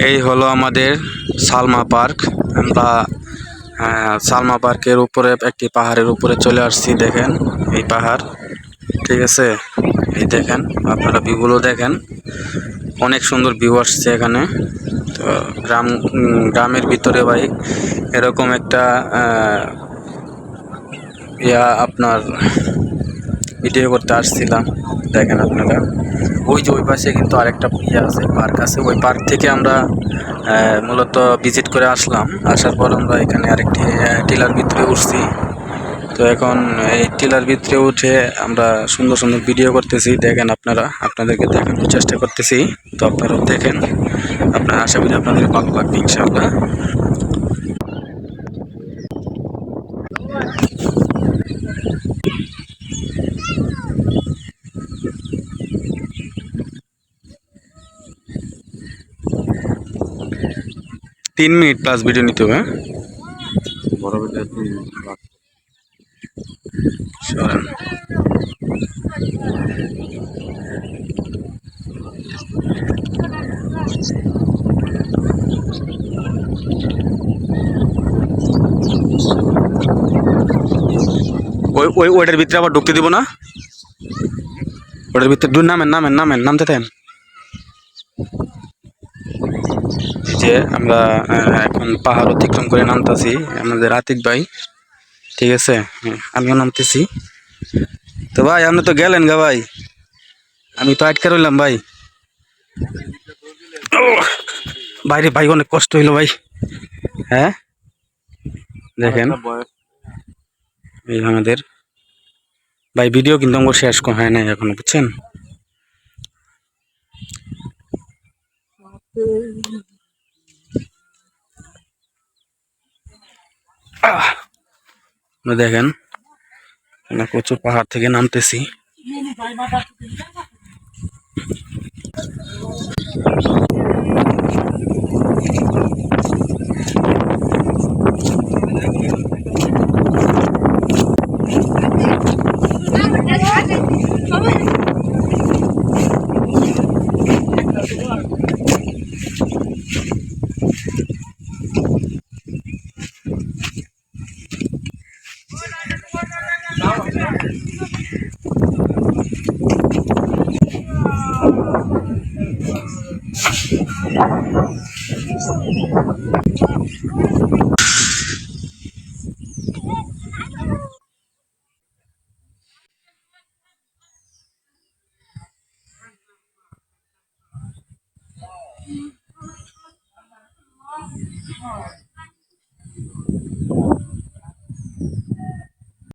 এই হলো আমাদের সালমা পার্ক। আমরা সালমা পার্কের উপরে একটি পাহাড়ের উপরে চলে আসছি। দেখেন এই পাহাড়, ঠিক আছে। এই দেখেন, আপনারা ভিউগুলো দেখেন, অনেক সুন্দর ভিউ আসছে এখানে। তো গ্রামের ভিতরে ভাই এরকম একটা আপনার ভিডিও করতে আসছিলাম। দেখেন আপনারা, ওই যে ওই পাশে কিন্তু আরেকটা আছে, পার্ক আছে। ওই পার্ক থেকে আমরা মূলত ভিজিট করে আসলাম। আসার পর আমরা এখানে আরেকটি টিলার ভিতরে উঠছি। তো এখন এই টিলার ভিতরে উঠে আমরা সুন্দর সুন্দর ভিডিও করতেছি। দেখেন আপনারা, আপনাদেরকে দেখানোর চেষ্টা করতেছি। তো আপনারাও দেখেন, আপনারা আশা করি আপনাদের ভালো লাগবে ইনশাআল্লাহ। 3 মিনিট প্লাস ভিডিও নিতে হবে। বড় ভিডিও 3 মিনিট সরেন। ওইটার ভিতরে আবার ঢুকতে দিব না। ওটার ভিতরে নামেন নামেন নামেন, নামতে দেন। যে আমরা এখন পাহাড় অতিক্রম করে নামতেছি। আমাদের আতিক ভাই, ঠিক আছে, আমিও নামতেছি। তো ভাই আপনি তো গেলেন গা ভাই, আমি তো আটকে রইলাম ভাই। বাইরে ভাই অনেক কষ্ট হইলো ভাই। হ্যাঁ দেখেন, এই আমাদের ভাই ভিডিও কিন্তু আমার শেষ হয় নাই এখনো, বুঝছেন। দেখেন প্রচুর পাহাড় থেকে নামতেছি।